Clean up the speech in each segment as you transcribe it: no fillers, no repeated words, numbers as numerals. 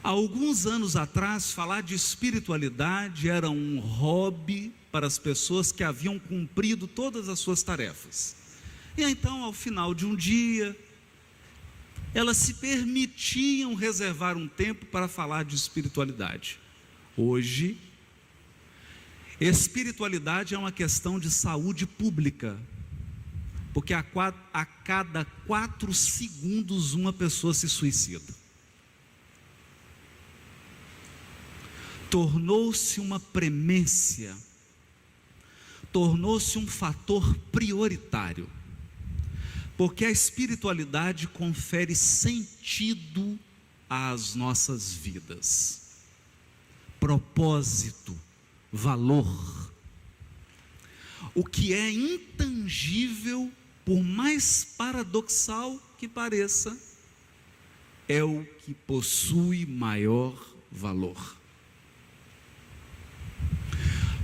Há alguns anos atrás, falar de espiritualidade era um hobby para as pessoas que haviam cumprido todas as suas tarefas. E então, ao final de um dia, elas se permitiam reservar um tempo para falar de espiritualidade. Hoje, espiritualidade é uma questão de saúde pública, porque a cada 4 segundos uma pessoa se suicida. Tornou-se uma premência, tornou-se um fator prioritário, porque a espiritualidade confere sentido às nossas vidas, propósito, valor. O que é intangível, por mais paradoxal que pareça, é o que possui maior valor.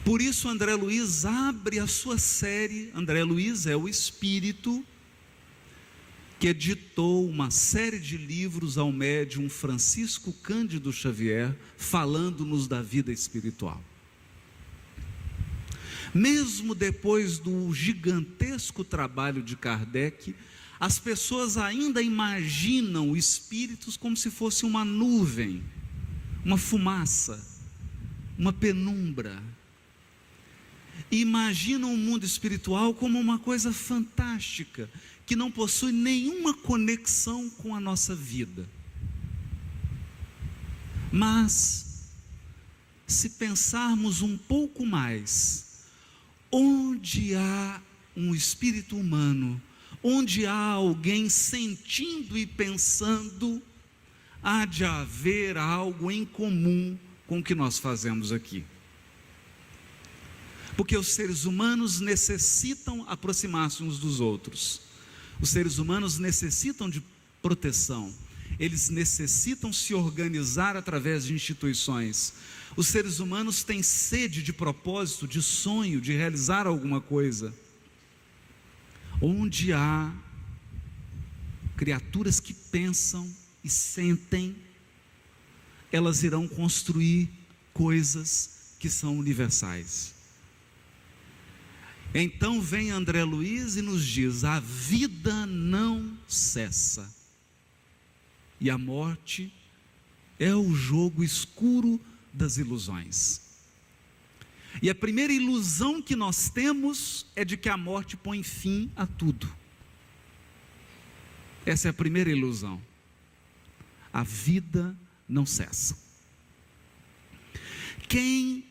Por isso André Luiz abre a sua série. André Luiz é o espírito que editou uma série de livros ao médium Francisco Cândido Xavier, falando-nos da vida espiritual. Mesmo depois do gigantesco trabalho de Kardec, as pessoas ainda imaginam espíritos como se fosse uma nuvem, uma fumaça, uma penumbra. E imaginam o mundo espiritual como uma coisa fantástica, que não possui nenhuma conexão com a nossa vida. Mas, se pensarmos um pouco mais, onde há um espírito humano, onde há alguém sentindo e pensando, há de haver algo em comum com o que nós fazemos aqui. Porque os seres humanos necessitam aproximar-se uns dos outros. Os seres humanos necessitam de proteção. Eles necessitam se organizar através de instituições. Os seres humanos têm sede de propósito, de sonho, de realizar alguma coisa. Onde há criaturas que pensam e sentem, elas irão construir coisas que são universais. Então vem André Luiz e nos diz: a vida não cessa, e a morte é o jogo escuro das ilusões. E a primeira ilusão que nós temos é de que a morte põe fim a tudo. Essa é a primeira ilusão. A vida não cessa. Quem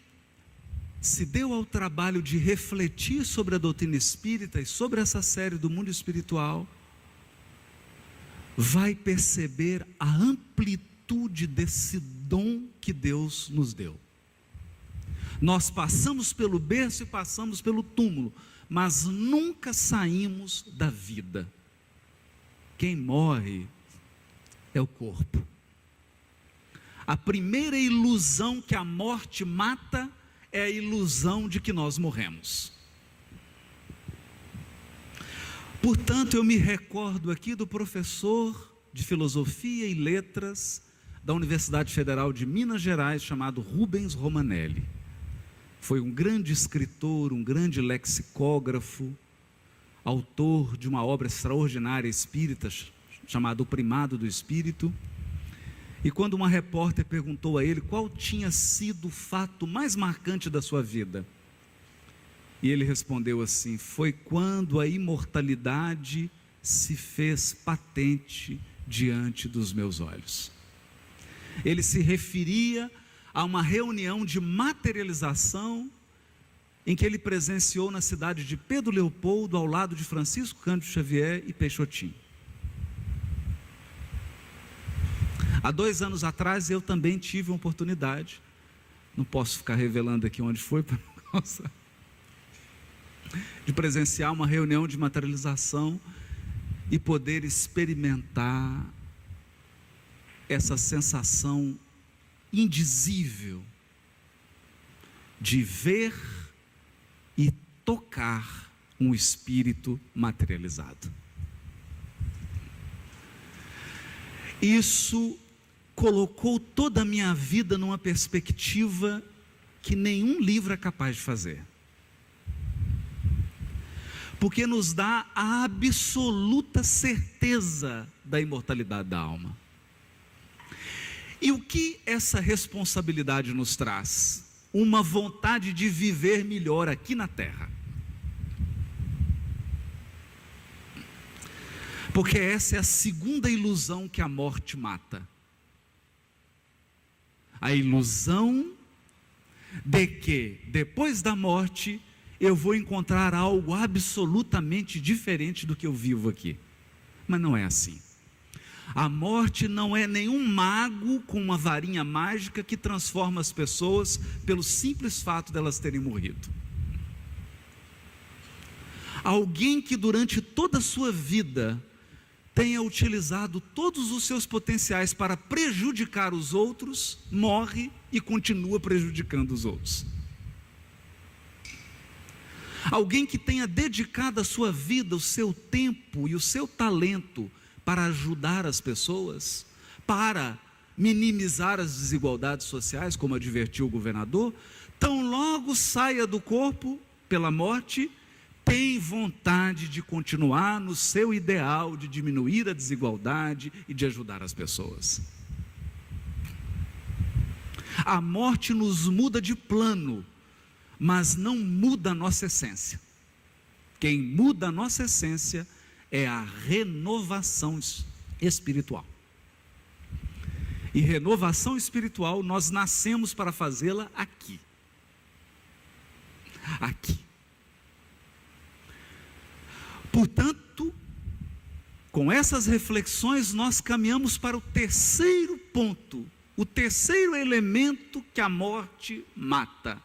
se deu ao trabalho de refletir sobre a doutrina espírita e sobre essa série do mundo espiritual, vai perceber a amplitude desse dom que Deus nos deu. Nós passamos pelo berço e passamos pelo túmulo, mas nunca saímos da vida. Quem morre é o corpo. A primeira ilusão que a morte mata é a ilusão de que nós morremos. Portanto, eu me recordo aqui do professor de Filosofia e Letras da Universidade Federal de Minas Gerais, chamado Rubens Romanelli. Foi um grande escritor, um grande lexicógrafo, autor de uma obra extraordinária espírita, chamada O Primado do Espírito. E quando uma repórter perguntou a ele qual tinha sido o fato mais marcante da sua vida, e ele respondeu assim: foi quando a imortalidade se fez patente diante dos meus olhos. Ele se referia a uma reunião de materialização em que ele presenciou na cidade de Pedro Leopoldo, ao lado de Francisco Cândido Xavier e Peixotim. Há 2 anos atrás eu também tive uma oportunidade, não posso ficar revelando aqui onde foi, de presenciar uma reunião de materialização e poder experimentar essa sensação indizível de ver e tocar um espírito materializado. Isso colocou toda a minha vida numa perspectiva que nenhum livro é capaz de fazer. Porque nos dá a absoluta certeza da imortalidade da alma. E o que essa responsabilidade nos traz? Uma vontade de viver melhor aqui na terra. Porque essa é a segunda ilusão que a morte mata. A ilusão de que depois da morte eu vou encontrar algo absolutamente diferente do que eu vivo aqui. Mas não é assim. A morte não é nenhum mago com uma varinha mágica que transforma as pessoas pelo simples fato delas terem morrido. Alguém que durante toda a sua vida tenha utilizado todos os seus potenciais para prejudicar os outros, morre e continua prejudicando os outros. Alguém que tenha dedicado a sua vida, o seu tempo e o seu talento para ajudar as pessoas, para minimizar as desigualdades sociais, como advertiu o governador, tão logo saia do corpo pela morte, tem vontade de continuar no seu ideal de diminuir a desigualdade e de ajudar as pessoas. A morte nos muda de plano, mas não muda a nossa essência. Quem muda a nossa essência é a renovação espiritual. E renovação espiritual nós nascemos para fazê-la aqui. Aqui. Portanto, com essas reflexões nós caminhamos para o terceiro ponto, o terceiro elemento que a morte mata.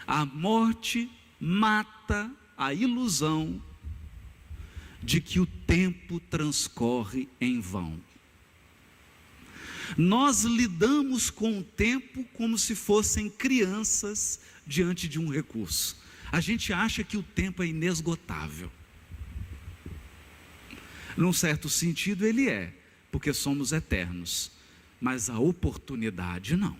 A morte mata a ilusão de que o tempo transcorre em vão. Nós lidamos com o tempo como se fossem crianças diante de um recurso. A gente acha que o tempo é inesgotável. Num certo sentido ele é, porque somos eternos, mas a oportunidade não.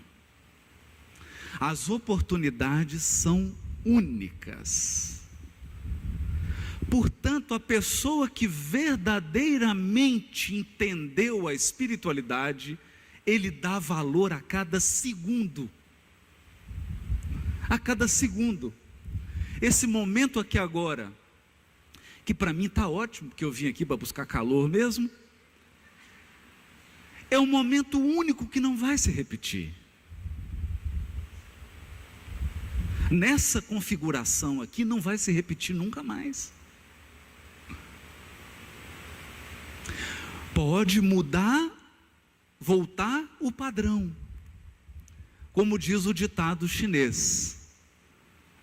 As oportunidades são únicas. Portanto, a pessoa que verdadeiramente entendeu a espiritualidade, ele dá valor a cada segundo. A cada segundo. Esse momento aqui agora, que para mim está ótimo, porque eu vim aqui para buscar calor mesmo, é um momento único que não vai se repetir. Nessa configuração aqui não vai se repetir nunca mais. Pode mudar, voltar o padrão. Como diz o ditado chinês: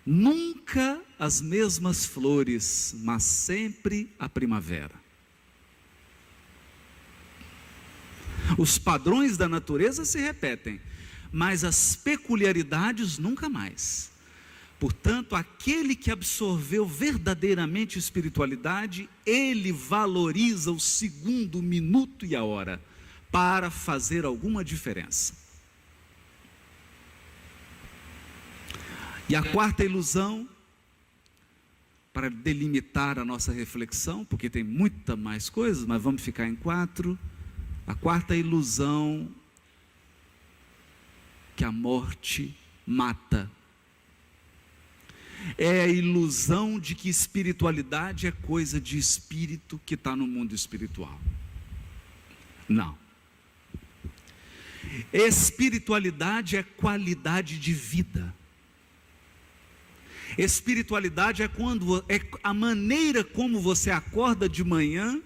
nunca as mesmas flores, mas sempre a primavera. Os padrões da natureza se repetem, mas as peculiaridades nunca mais. Portanto, aquele que absorveu verdadeiramente espiritualidade, ele valoriza o segundo, o minuto e a hora, para fazer alguma diferença. E a quarta ilusão, para delimitar a nossa reflexão, porque tem muita mais coisas, mas vamos ficar em 4. A quarta ilusão que a morte mata é a ilusão de que espiritualidade é coisa de espírito que está no mundo espiritual. Não. Espiritualidade é qualidade de vida. Espiritualidade é a maneira como você acorda de manhã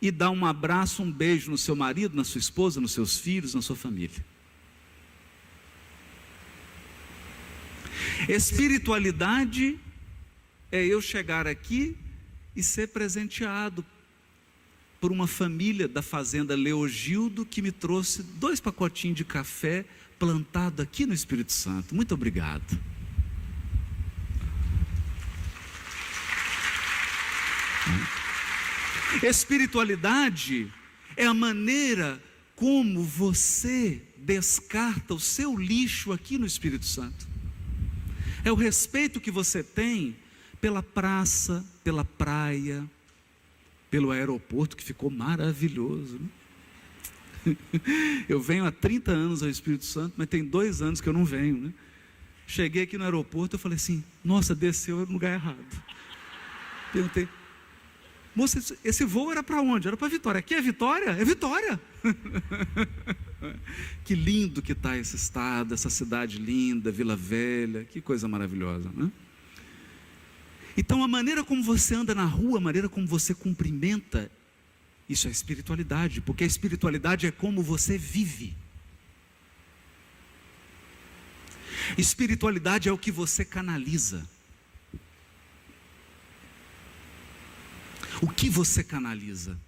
e dá um abraço, um beijo no seu marido, na sua esposa, nos seus filhos, na sua família. Espiritualidade é eu chegar aqui e ser presenteado por uma família da fazenda Leogildo que me trouxe 2 pacotinhos de café plantado aqui no Espírito Santo. Muito obrigado. Espiritualidade é a maneira como você descarta o seu lixo aqui no Espírito Santo. É o respeito que você tem pela praça, pela praia, pelo aeroporto, que ficou maravilhoso, né? Eu venho há 30 anos ao Espírito Santo, mas tem 2 anos que eu não venho, né? Cheguei aqui no aeroporto, eu falei assim, nossa, desceu no lugar errado. Perguntei, moça, esse voo era para onde? Era para Vitória. Aqui é Vitória? É Vitória. Que lindo que está esse estado, essa cidade linda, Vila Velha, que coisa maravilhosa, né? Então a maneira como você anda na rua, a maneira como você cumprimenta, isso é espiritualidade, porque a espiritualidade é como você vive. Espiritualidade é o que você canaliza. O que você canaliza?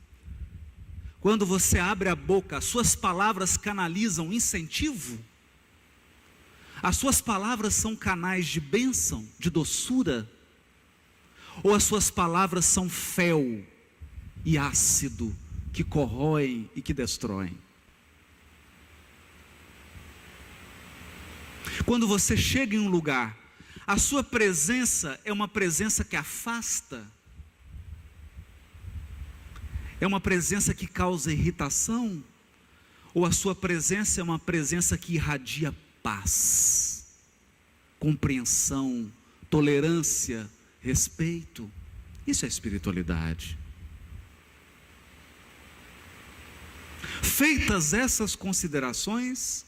Quando você abre a boca, as suas palavras canalizam incentivo? As suas palavras são canais de bênção, de doçura? Ou as suas palavras são fel e ácido, que corroem e que destroem? Quando você chega em um lugar, a sua presença é uma presença que afasta? É uma presença que causa irritação? Ou a sua presença é uma presença que irradia paz, compreensão, tolerância, respeito? Isso é espiritualidade. Feitas essas considerações,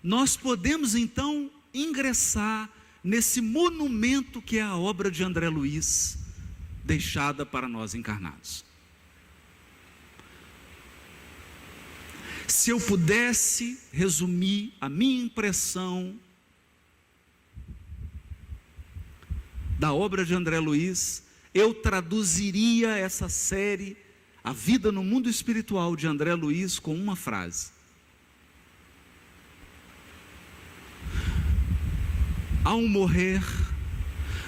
nós podemos então ingressar nesse monumento que é a obra de André Luiz, deixada para nós encarnados. Se eu pudesse resumir a minha impressão da obra de André Luiz, eu traduziria essa série, A Vida no Mundo Espiritual de André Luiz, com uma frase: ao morrer,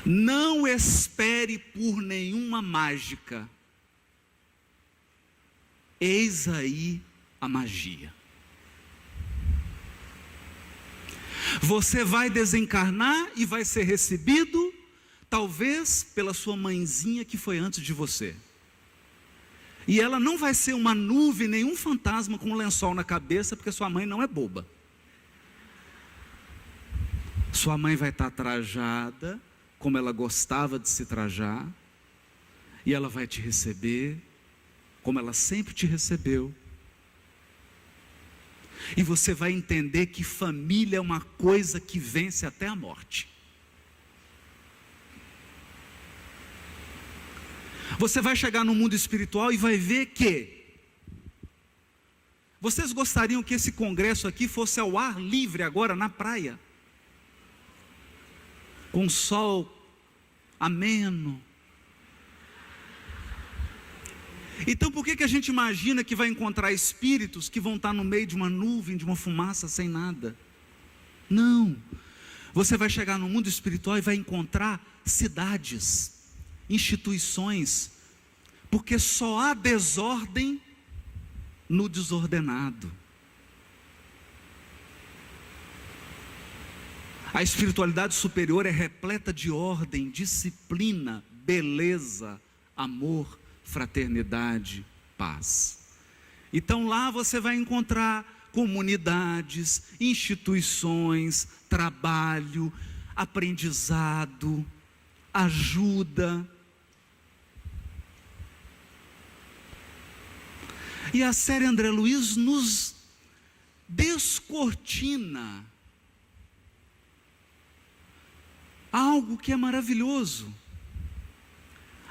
não espere por nenhuma mágica, eis aí a magia. Você vai desencarnar e vai ser recebido, talvez pela sua mãezinha que foi antes de você. E ela não vai ser uma nuvem, nenhum fantasma com um lençol na cabeça, porque sua mãe não é boba. Sua mãe vai estar trajada, como ela gostava de se trajar, e ela vai te receber, como ela sempre te recebeu. E você vai entender que família é uma coisa que vence até a morte. Você vai chegar no mundo espiritual e vai ver que vocês gostariam que esse congresso aqui fosse ao ar livre agora na praia, com sol ameno. Então por que a gente imagina que vai encontrar espíritos que vão estar no meio de uma nuvem, de uma fumaça, sem nada? Não, você vai chegar no mundo espiritual e vai encontrar cidades, instituições, porque só há desordem no desordenado. A espiritualidade superior é repleta de ordem, disciplina, beleza, amor, fraternidade, paz. Então lá você vai encontrar comunidades, instituições, trabalho, aprendizado, ajuda. E a série André Luiz nos descortina algo que é maravilhoso: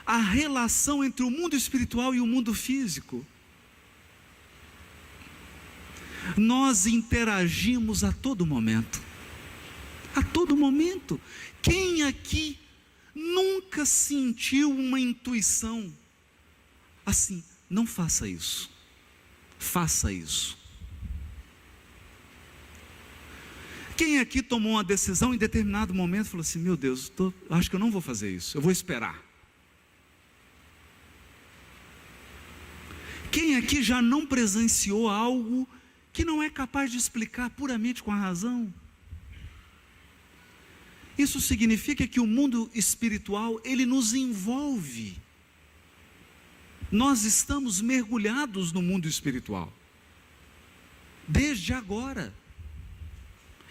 a relação entre o mundo espiritual e o mundo físico. Nós interagimos a todo momento. A todo momento. Quem aqui nunca sentiu uma intuição assim: não faça isso, faça isso? Quem aqui tomou uma decisão em determinado momento e falou assim: meu Deus, acho que eu não vou fazer isso, eu vou esperar? Quem aqui já não presenciou algo que não é capaz de explicar puramente com a razão? Isso significa que o mundo espiritual, ele nos envolve. Nós estamos mergulhados no mundo espiritual. Desde agora.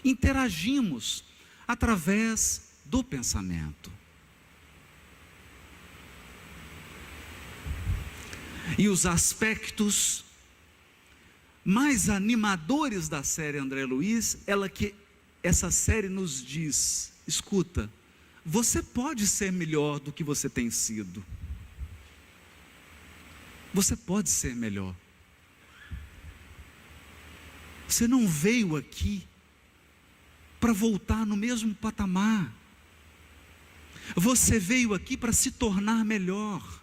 Interagimos através do pensamento. E os aspectos mais animadores da série André Luiz, essa série nos diz: escuta, você pode ser melhor do que você tem sido. Você pode ser melhor. Você não veio aqui para voltar no mesmo patamar. Você veio aqui para se tornar melhor.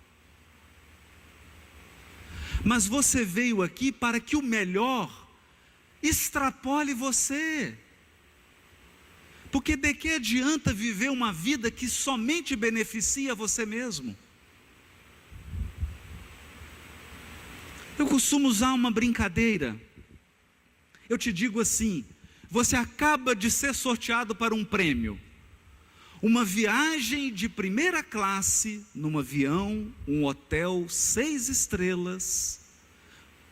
Mas você veio aqui para que o melhor extrapole você. Porque de que adianta viver uma vida que somente beneficia você mesmo? Eu costumo usar uma brincadeira. Eu te digo assim: você acaba de ser sorteado para um prêmio. Uma viagem de primeira classe, num avião, um hotel 6 estrelas,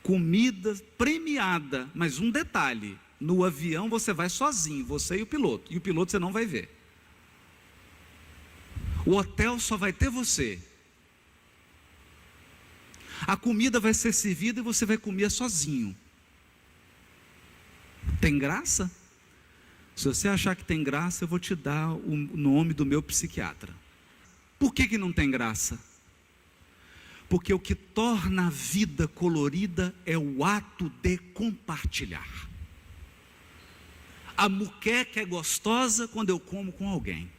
comida premiada. Mas um detalhe: no avião você vai sozinho, você e o piloto você não vai ver. O hotel só vai ter você. A comida vai ser servida e você vai comer sozinho. Tem graça? Se você achar que tem graça, eu vou te dar o nome do meu psiquiatra. Por que não tem graça? Porque o que torna a vida colorida é o ato de compartilhar. A muqueca é gostosa quando eu como com alguém.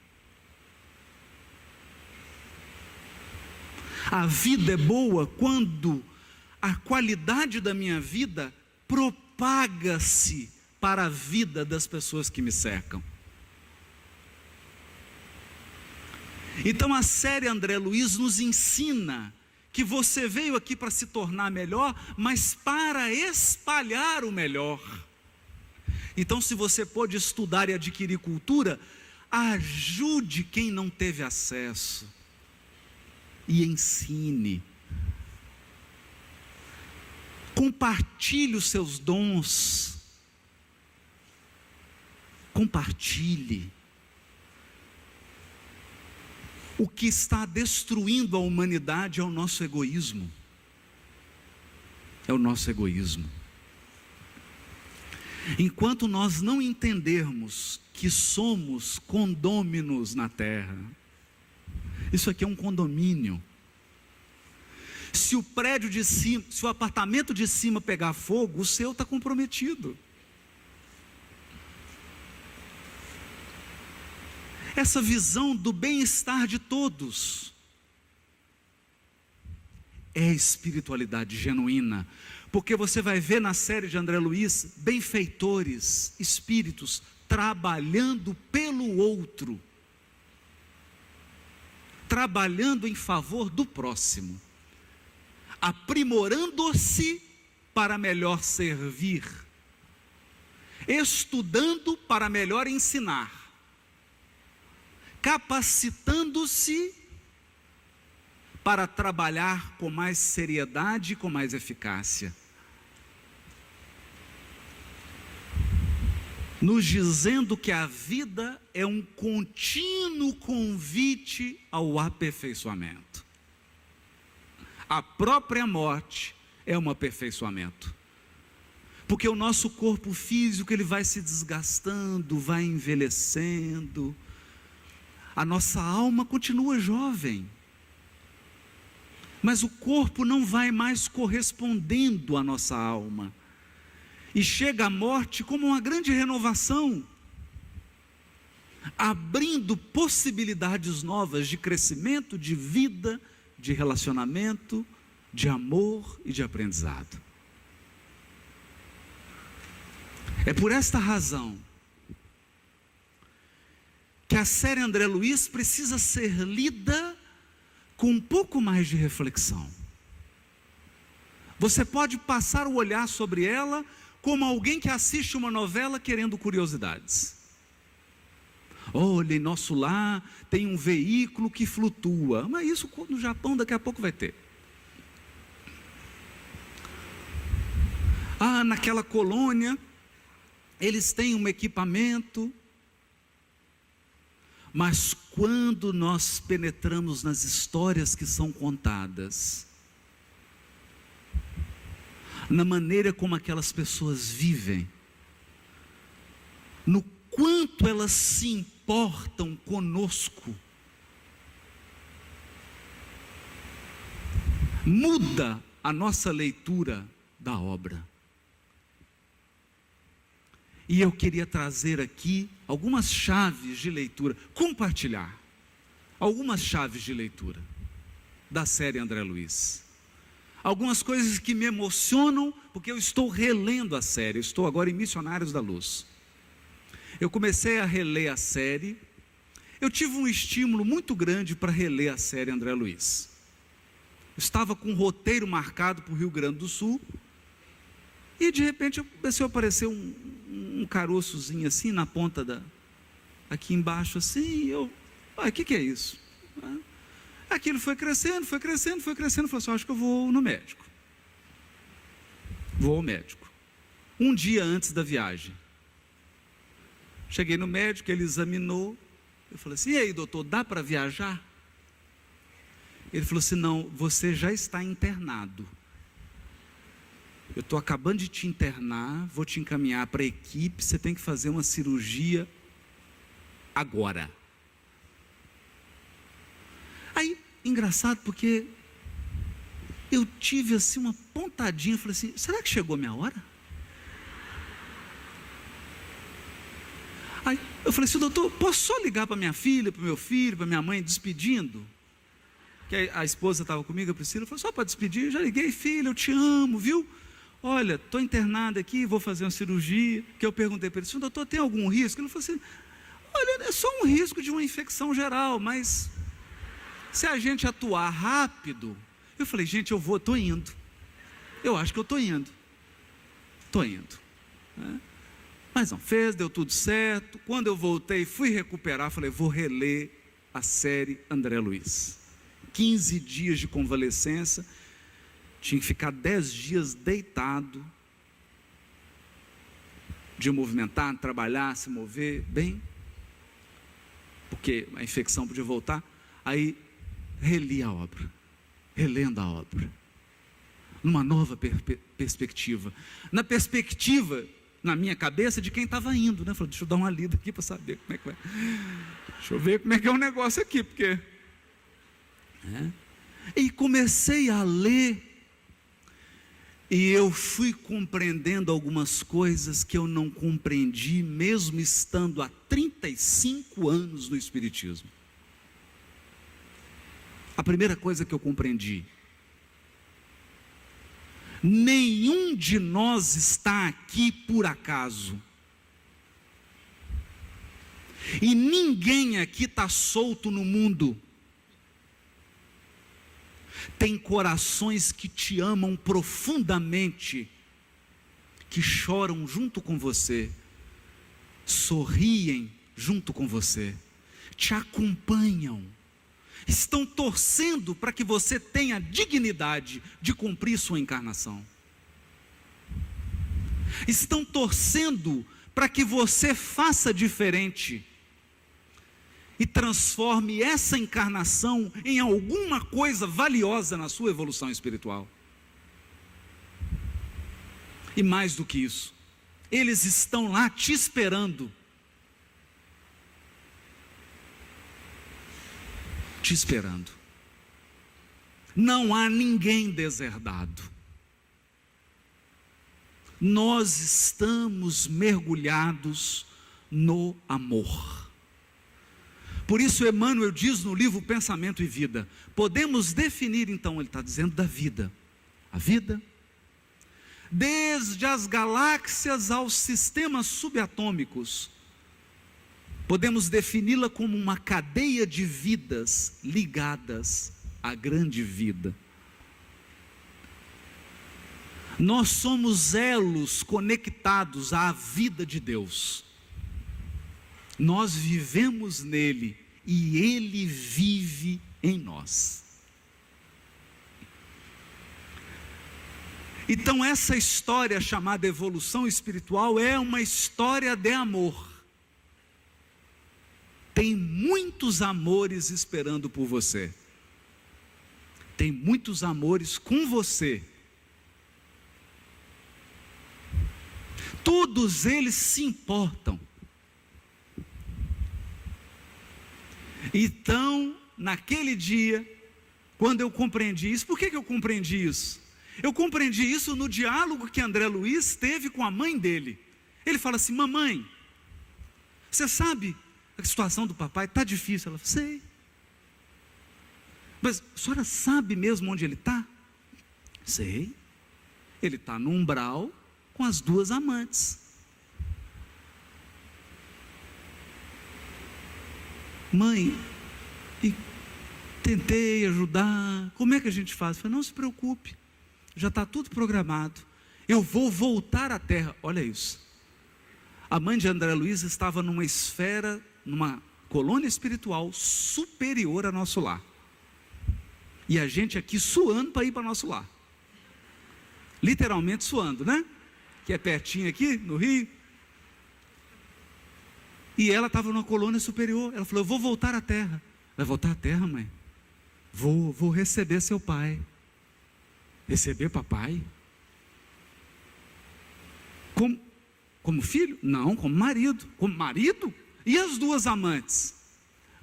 A vida é boa quando a qualidade da minha vida propaga-se para a vida das pessoas que me cercam. Então a série André Luiz nos ensina que você veio aqui para se tornar melhor, mas para espalhar o melhor. Então, se você pode estudar e adquirir cultura, ajude quem não teve acesso e ensine. Compartilhe os seus dons. Compartilhe. O que está destruindo a humanidade é o nosso egoísmo. É o nosso egoísmo. Enquanto nós não entendermos que somos condôminos na terra, isso aqui é um condomínio. Se o prédio de cima, se o apartamento de cima pegar fogo, o seu está comprometido. Essa visão do bem-estar de todos é espiritualidade genuína, porque você vai ver na série de André Luiz benfeitores, espíritos trabalhando pelo outro, trabalhando em favor do próximo, aprimorando-se para melhor servir, estudando para melhor ensinar, capacitando-se para trabalhar com mais seriedade e com mais eficácia, nos dizendo que a vida é um contínuo convite ao aperfeiçoamento. A própria morte é um aperfeiçoamento, porque o nosso corpo físico ele vai se desgastando, vai envelhecendo. A nossa alma continua jovem, mas o corpo não vai mais correspondendo à nossa alma, e chega a morte como uma grande renovação, abrindo possibilidades novas de crescimento, de vida, de relacionamento, de amor e de aprendizado. É por esta razão que a série André Luiz precisa ser lida com um pouco mais de reflexão. Você pode passar o olhar sobre ela como alguém que assiste uma novela querendo curiosidades. Olha, em nosso lar tem um veículo que flutua, mas isso no Japão daqui a pouco vai ter. Ah, naquela colônia eles têm um equipamento. Mas quando nós penetramos nas histórias que são contadas, na maneira como aquelas pessoas vivem, no quanto elas se importam conosco, muda a nossa leitura da obra. E eu queria trazer aqui algumas chaves de leitura, compartilhar algumas chaves de leitura da série André Luiz. Algumas coisas que me emocionam, porque eu estou relendo a série, eu estou agora em Missionários da Luz. Eu comecei a reler a série, eu tive um estímulo muito grande para reler a série André Luiz. Eu estava com um roteiro marcado para o Rio Grande do Sul, e de repente começou a aparecer um caroçozinho assim na ponta aqui embaixo assim, e eu, o que é isso? Aquilo foi crescendo, falei assim, acho que eu vou no médico. Vou ao médico. Um dia antes da viagem. Cheguei no médico, ele examinou, eu falei assim, e aí doutor, dá para viajar? Ele falou assim, não, você já está internado. Eu estou acabando de te internar, vou te encaminhar para a equipe, você tem que fazer uma cirurgia agora. Aí, engraçado, porque eu tive assim uma pontadinha, falei assim, será que chegou a minha hora? Aí eu falei assim, doutor, posso só ligar para minha filha, para o meu filho, para minha mãe, despedindo? Que a esposa estava comigo, a Priscila, falou, só para despedir, já liguei, filha, eu te amo, viu? Olha, estou internado aqui, vou fazer uma cirurgia. Que eu perguntei para ele, doutor, tem algum risco? Ele falou assim, olha, é só um risco de uma infecção geral, mas se a gente atuar rápido. Eu falei, gente, estou indo. Eu acho que eu estou indo. Né? Mas não fez, deu tudo certo. Quando eu voltei, fui recuperar, falei, vou reler a série André Luiz. 15 dias de convalescença. Tinha que ficar 10 dias deitado, de movimentar, trabalhar, se mover, bem, porque a infecção podia voltar. Aí, reli a obra, relendo a obra, numa nova perspectiva, na perspectiva, na minha cabeça, de quem estava indo, né? Falei, deixa eu dar uma lida aqui para saber como é que vai, deixa eu ver como é que é o negócio aqui, porque... E comecei a ler, e eu fui compreendendo algumas coisas que eu não compreendi, mesmo estando há 35 anos no Espiritismo. A primeira coisa que eu compreendi: nenhum de nós está aqui por acaso, e ninguém aqui está solto no mundo. Tem corações que te amam profundamente, que choram junto com você, sorriem junto com você, te acompanham, estão torcendo para que você tenha dignidade de cumprir sua encarnação, estão torcendo para que você faça diferente e transforme essa encarnação em alguma coisa valiosa na sua evolução espiritual. E mais do que isso, eles estão lá te esperando. Te esperando. Não há ninguém deserdado. Nós estamos mergulhados no amor. Por isso Emmanuel diz no livro Pensamento e Vida, podemos definir então, ele está dizendo da vida, a vida, desde as galáxias aos sistemas subatômicos, podemos defini-la como uma cadeia de vidas ligadas à grande vida. Nós somos elos conectados à vida de Deus. Nós vivemos nele e ele vive em nós. Então essa história chamada evolução espiritual é uma história de amor. Tem muitos amores esperando por você. Tem muitos amores com você. Todos eles se importam. Então, naquele dia, quando eu compreendi isso, por que eu compreendi isso? Eu compreendi isso no diálogo que André Luiz teve com a mãe dele. Ele fala assim: mamãe, você sabe a situação do papai está difícil? Ela fala: sei. Mas a senhora sabe mesmo onde ele está? Sei. Ele está no umbral com as 2 amantes. Mãe, e tentei ajudar, como é que a gente faz? Eu falei: não se preocupe, já está tudo programado, eu vou voltar à terra. Olha isso, a mãe de André Luiz estava numa esfera, numa colônia espiritual superior a nosso lar, e a gente aqui suando para ir para nosso lar, literalmente suando, né? Que é pertinho aqui no Rio. E ela estava numa colônia superior. Ela falou: eu vou voltar à terra. Vai voltar à terra, mãe? Vou receber seu pai. Receber papai? Como filho? Não, como marido. Como marido? E as 2 amantes?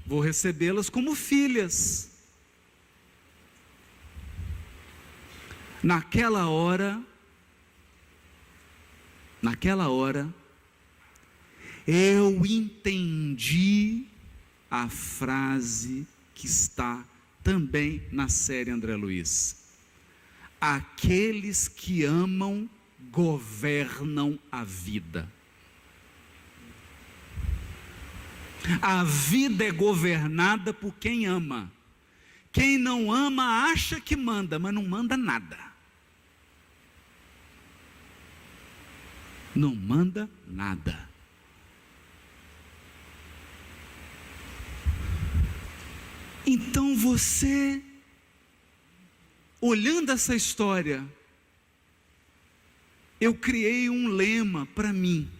Vou recebê-las como filhas. Naquela hora, eu entendi a frase que está também na série André Luiz: aqueles que amam governam a vida. A vida é governada por quem ama. Quem não ama acha que manda, mas não manda nada. Não manda nada. Então você, olhando essa história, eu criei um lema para mim.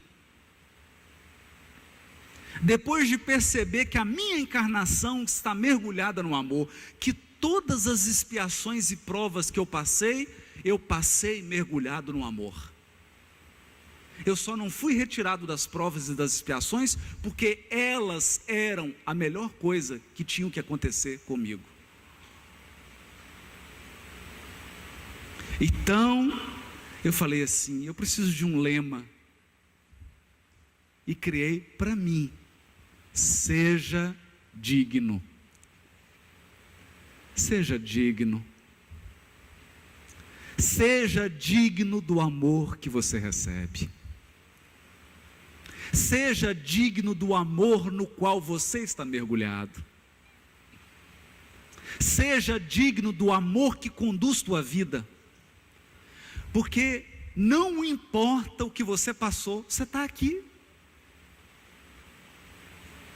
Depois de perceber que a minha encarnação está mergulhada no amor, que todas as expiações e provas que eu passei mergulhado no amor. Eu só não fui retirado das provas e das expiações porque elas eram a melhor coisa que tinham que acontecer comigo. Então, eu falei assim: eu preciso de um lema. E criei para mim: seja digno. Seja digno. Seja digno do amor que você recebe. Seja digno do amor no qual você está mergulhado. Seja digno do amor que conduz tua vida. Porque não importa o que você passou, você está aqui.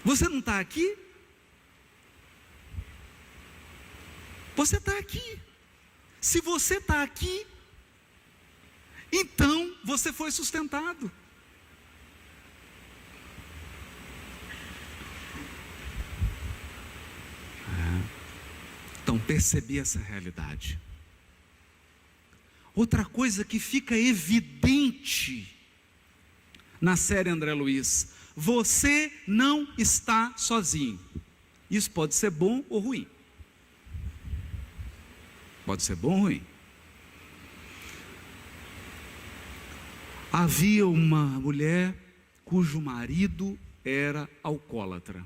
Você não está aqui? Você está aqui. Se você está aqui, então você foi sustentado. Então percebi essa realidade. Outra coisa que fica evidente na série André Luiz: você não está sozinho. Isso pode ser bom ou ruim. Pode ser bom ou ruim. Havia uma mulher cujo marido era alcoólatra.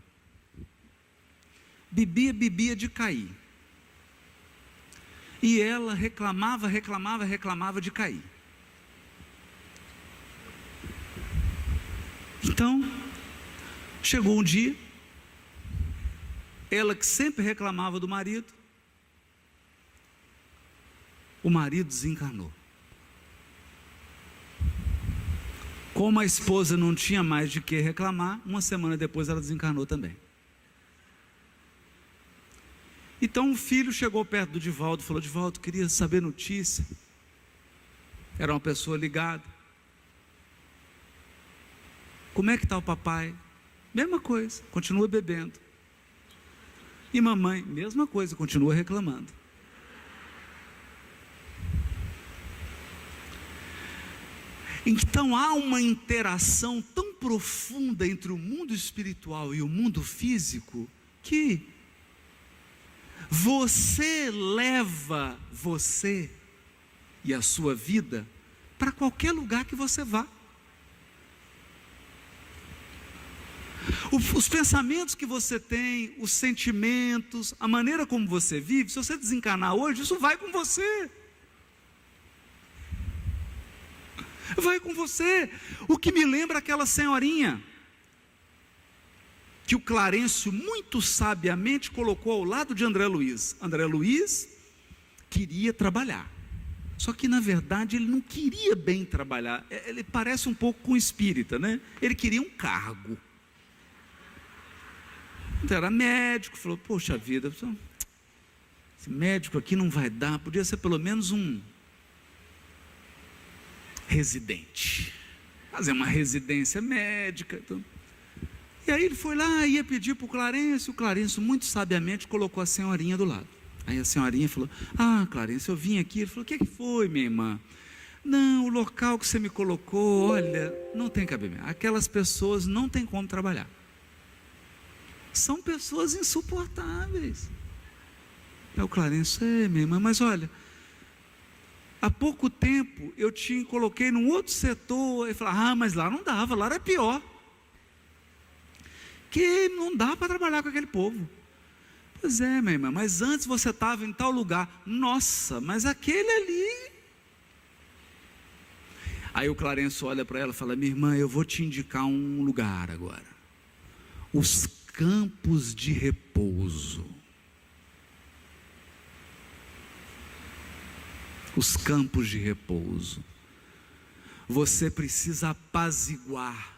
Bebia de cair. E ela reclamava de cair. Então, chegou um dia, ela que sempre reclamava do marido, o marido desencarnou. Como a esposa não tinha mais de que reclamar, uma semana depois ela desencarnou também. Então o filho chegou perto do Divaldo e falou: Divaldo, queria saber notícia. Era uma pessoa ligada. Como é que está o papai? Mesma coisa, continua bebendo. E mamãe, mesma coisa, continua reclamando. Então há uma interação tão profunda entre o mundo espiritual e o mundo físico, que você leva você e a sua vida para qualquer lugar que você vá. Os pensamentos que você tem, os sentimentos, a maneira como você vive, se você desencarnar hoje, isso vai com você. Vai com você. O que me lembra aquela senhorinha que o Clarencio muito sabiamente colocou ao lado de André Luiz. André Luiz queria trabalhar, só que na verdade ele não queria bem trabalhar. Ele parece um pouco com espírita, né? Ele queria um cargo. Então era médico, falou: poxa vida, esse médico aqui não vai dar, podia ser pelo menos um residente, fazer uma residência médica. Então. E aí ele foi lá, ia pedir para o Clarencio muito sabiamente colocou a senhorinha do lado. Aí a senhorinha falou: ah, Clarencio, eu vim aqui. Ele falou: o que foi, minha irmã? Não, o local que você me colocou, olha, não tem cabimento, aquelas pessoas não tem como trabalhar, são pessoas insuportáveis. Aí o Clarencio: minha irmã, mas olha, há pouco tempo eu te coloquei num outro setor. Ele falou: ah, mas lá não dava, lá era pior, que não dá para trabalhar com aquele povo. Pois é, minha irmã, mas antes você estava em tal lugar. Nossa, mas aquele ali. Aí o Clarencio olha para ela e fala: minha irmã, eu vou te indicar um lugar agora, os campos de repouso. Os campos de repouso. Você precisa apaziguar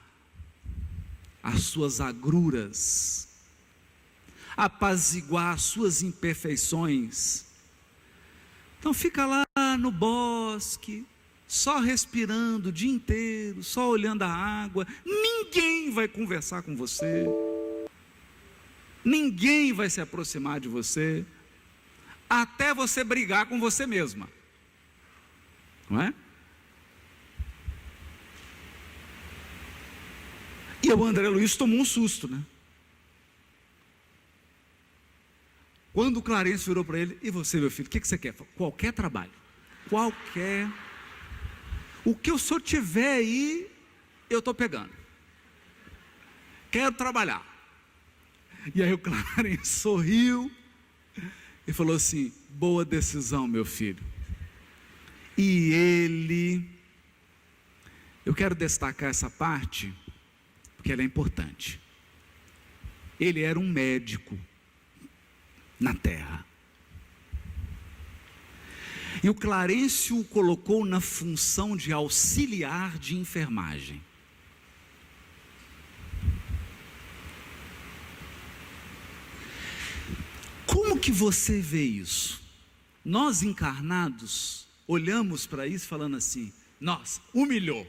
as suas agruras, apaziguar as suas imperfeições. Então fica lá no bosque, só respirando o dia inteiro, só olhando a água. Ninguém vai conversar com você, ninguém vai se aproximar de você, até você brigar com você mesma, não é? E o André Luiz tomou um susto, né? Quando o Clarencio virou para ele: e você, meu filho, o que você quer? Qualquer trabalho, qualquer, o que o senhor tiver aí, eu estou pegando, quero trabalhar. E aí o Clarencio sorriu e falou assim: boa decisão, meu filho. E ele, eu quero destacar essa parte, porque ela é importante. Ele era um médico na terra, e o Clarencio o colocou na função de auxiliar de enfermagem. Como que você vê isso? Nós encarnados olhamos para isso falando assim: nossa, humilhou,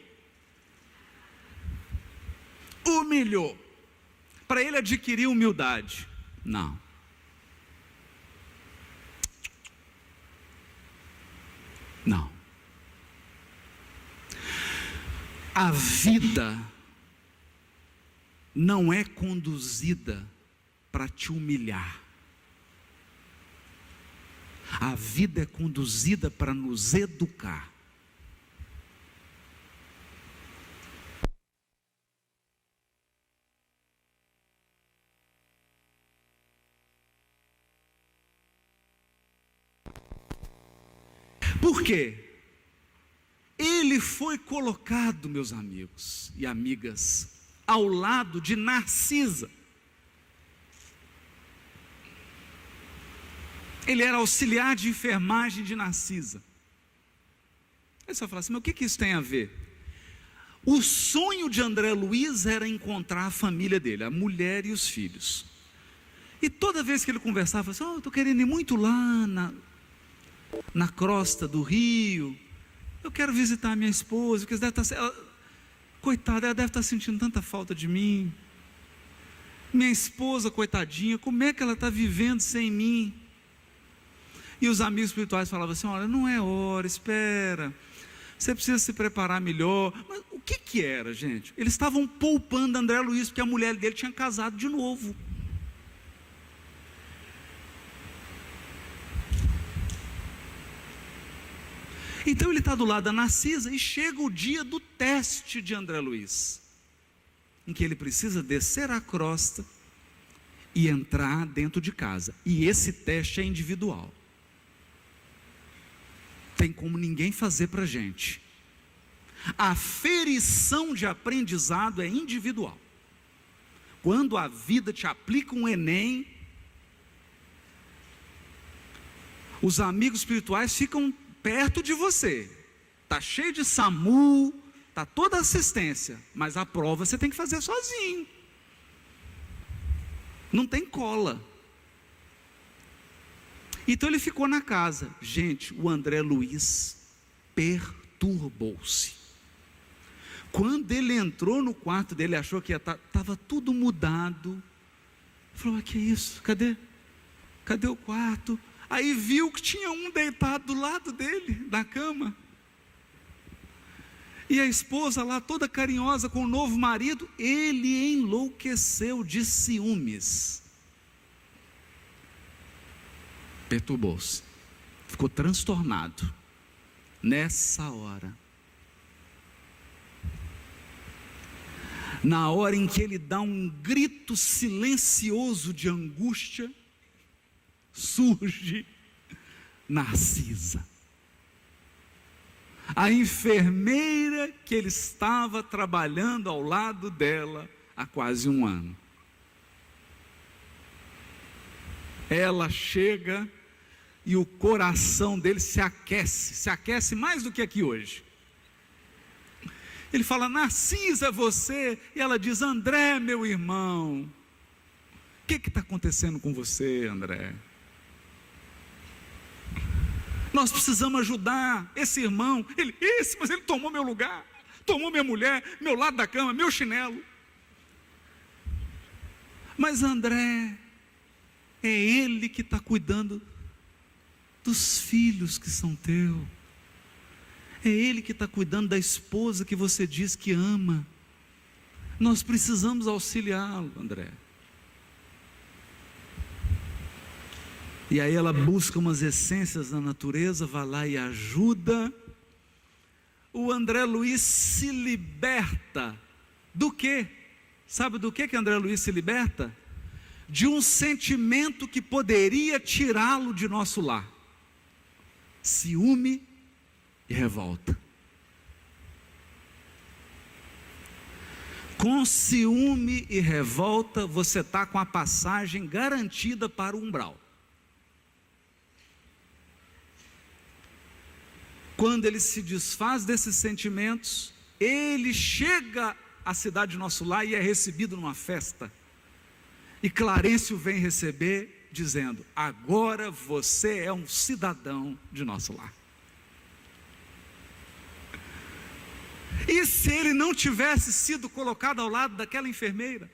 para ele adquirir humildade. Não. A vida não é conduzida para te humilhar. A vida é conduzida para nos educar. Por quê? Ele foi colocado, meus amigos e amigas, ao lado de Narcisa. Ele era auxiliar de enfermagem de Narcisa. Aí você vai falar assim: mas o que isso tem a ver? O sonho de André Luiz era encontrar a família dele, a mulher e os filhos. E toda vez que ele conversava, assim, eu estou querendo ir muito lá na crosta do rio, eu quero visitar a minha esposa, porque coitada, ela deve estar sentindo tanta falta de mim. Minha esposa, coitadinha, como é que ela está vivendo sem mim? E os amigos espirituais falavam assim, olha, não é hora, espera, você precisa se preparar melhor. Mas o que era, gente? Eles estavam poupando André Luiz, porque a mulher dele tinha casado de novo. Então ele está do lado da Narcisa e chega o dia do teste de André Luiz, em que ele precisa descer a crosta e entrar dentro de casa. E esse teste é individual. Tem como ninguém fazer para a gente. A ferição de aprendizado é individual. Quando a vida te aplica um Enem, os amigos espirituais ficam perto de você, está cheio de SAMU, está toda assistência, mas a prova você tem que fazer sozinho, não tem cola. Então ele ficou na casa. Gente, o André Luiz perturbou-se. Quando ele entrou no quarto dele, achou que estava tudo mudado, falou, que é isso, cadê o quarto? Aí viu que tinha um deitado do lado dele, na cama, e a esposa lá toda carinhosa com o novo marido. Ele enlouqueceu de ciúmes, perturbou-se, ficou transtornado. Nessa hora, na hora em que ele dá um grito silencioso de angústia, surge Narcisa, a enfermeira que ele estava trabalhando ao lado dela há quase um ano. Ela chega e o coração dele se aquece mais do que aqui hoje. Ele fala, Narcisa, é você? E ela diz, André, meu irmão, o que está acontecendo com você, André? Nós precisamos ajudar esse irmão. Mas ele tomou meu lugar, tomou minha mulher, meu lado da cama, meu chinelo. Mas André, é ele que está cuidando dos filhos que são teus. É ele que está cuidando da esposa que você diz que ama. Nós precisamos auxiliá-lo, André. E aí ela busca umas essências da natureza, vai lá e ajuda. O André Luiz se liberta do quê? Sabe do que André Luiz se liberta? De um sentimento que poderia tirá-lo de nosso lar: ciúme e revolta. Com ciúme e revolta, você está com a passagem garantida para o umbral. Quando ele se desfaz desses sentimentos, ele chega à cidade de nosso lar e é recebido numa festa. E Clarencio vem receber, dizendo: agora você é um cidadão de nosso lar. E se ele não tivesse sido colocado ao lado daquela enfermeira?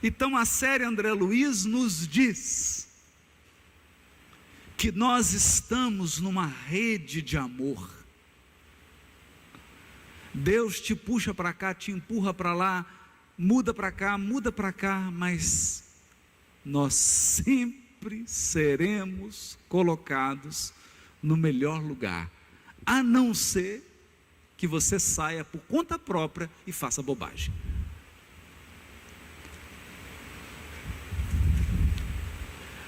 Então a série André Luiz nos diz que nós estamos numa rede de amor. Deus te puxa para cá, te empurra para lá, muda para cá, mas nós sempre seremos colocados no melhor lugar, a não ser que você saia por conta própria e faça bobagem.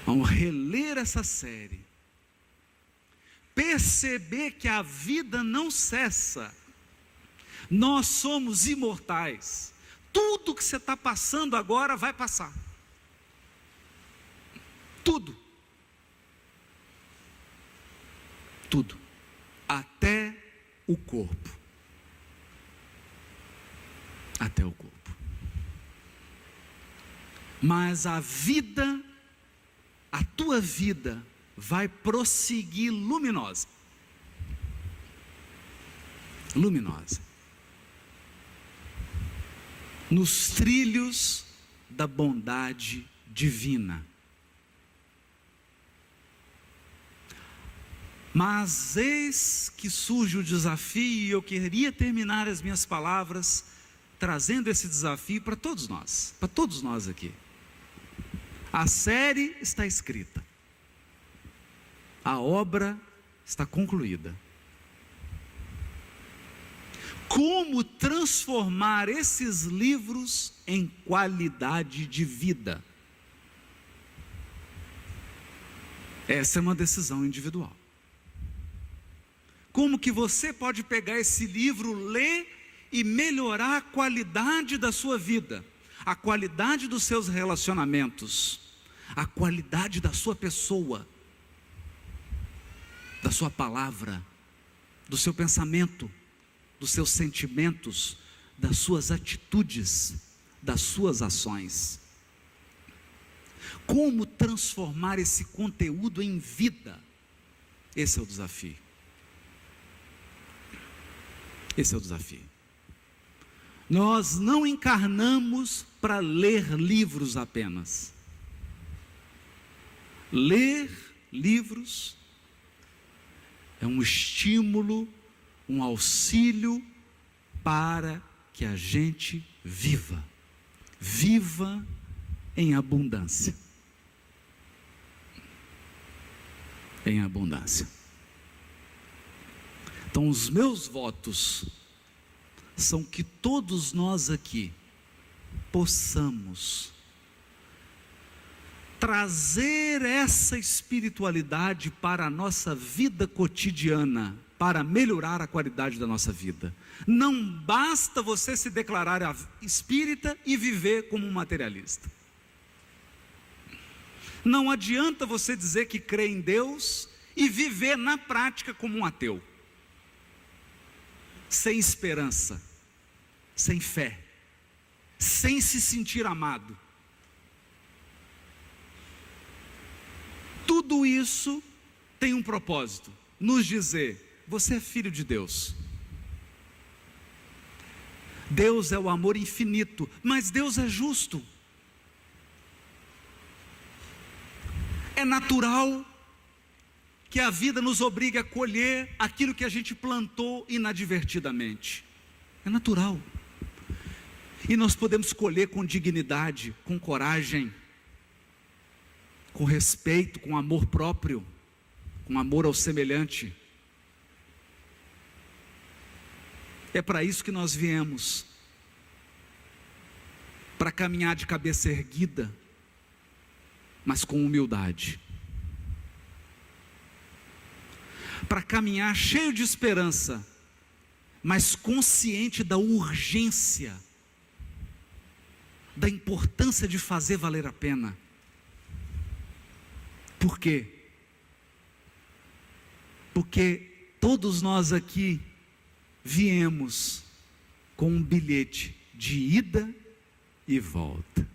Vamos reler essa série, perceber que a vida não cessa, nós somos imortais, tudo que você está passando agora vai passar, tudo. até o corpo. Até o corpo. Mas a vida, a tua vida, vai prosseguir luminosa. Luminosa. Nos trilhos da bondade divina. Mas eis que surge o desafio, e eu queria terminar as minhas palavras trazendo esse desafio para todos nós aqui. A série está escrita, a obra está concluída. Como transformar esses livros em qualidade de vida? Essa é uma decisão individual. Como que você pode pegar esse livro, ler e melhorar a qualidade da sua vida, a qualidade dos seus relacionamentos, a qualidade da sua pessoa, da sua palavra, do seu pensamento, dos seus sentimentos, das suas atitudes, das suas ações? Como transformar esse conteúdo em vida? Esse é o desafio. Esse é o desafio. Nós não encarnamos para ler livros apenas. Ler livros é um estímulo, um auxílio para que a gente viva. Viva em abundância. Em abundância. Então, os meus votos são que todos nós aqui possamos trazer essa espiritualidade para a nossa vida cotidiana, para melhorar a qualidade da nossa vida. Não basta você se declarar espírita e viver como um materialista. Não adianta você dizer que crê em Deus e viver na prática como um ateu. Sem esperança, sem fé, sem se sentir amado. Tudo isso tem um propósito, nos dizer: você é filho de Deus. Deus é o amor infinito, mas Deus é justo. É natural que a vida nos obrigue a colher aquilo que a gente plantou inadvertidamente. É natural. E nós podemos colher com dignidade, com coragem, com respeito, com amor próprio, com amor ao semelhante. É para isso que nós viemos, para caminhar de cabeça erguida, mas com humildade, para caminhar cheio de esperança, mas consciente da urgência, da importância de fazer valer a pena. Por quê? Porque todos nós aqui viemos com um bilhete de ida e volta.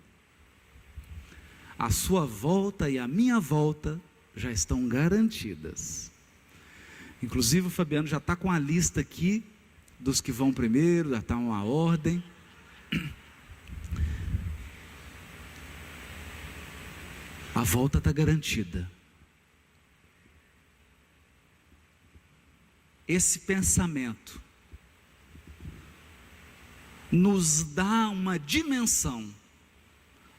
A sua volta e a minha volta já estão garantidas. Inclusive o Fabiano já está com a lista aqui dos que vão primeiro, já está uma ordem. A volta está garantida. Esse pensamento nos dá uma dimensão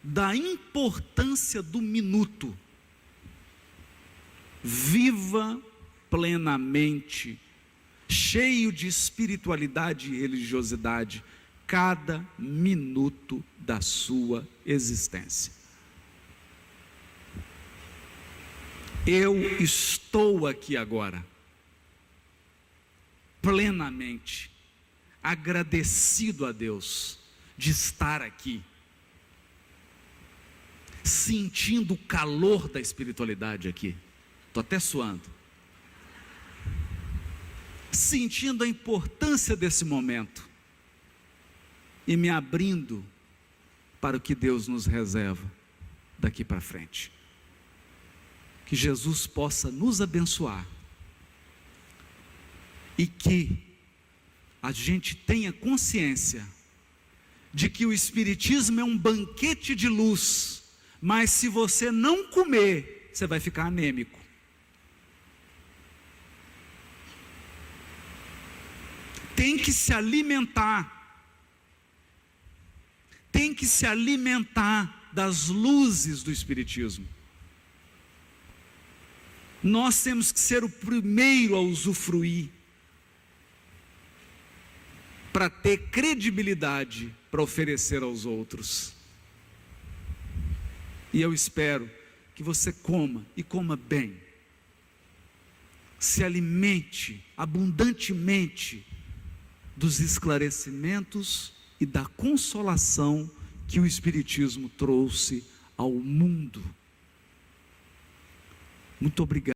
da importância do minuto. Viva plenamente, cheio de espiritualidade e religiosidade, cada minuto da sua existência. Eu estou aqui agora, plenamente agradecido a Deus de estar aqui, sentindo o calor da espiritualidade aqui. Estou até suando. sentindo a importância desse momento e me abrindo para o que Deus nos reserva daqui para frente. Que Jesus possa nos abençoar e que a gente tenha consciência de que o Espiritismo é um banquete de luz, mas se você não comer, você vai ficar anêmico. Tem que se alimentar, tem que se alimentar das luzes do Espiritismo. Nós temos que ser o primeiro a usufruir, para ter credibilidade para oferecer aos outros. E eu espero que você coma e coma bem, se alimente abundantemente dos esclarecimentos e da consolação que o Espiritismo trouxe ao mundo. Muito obrigado.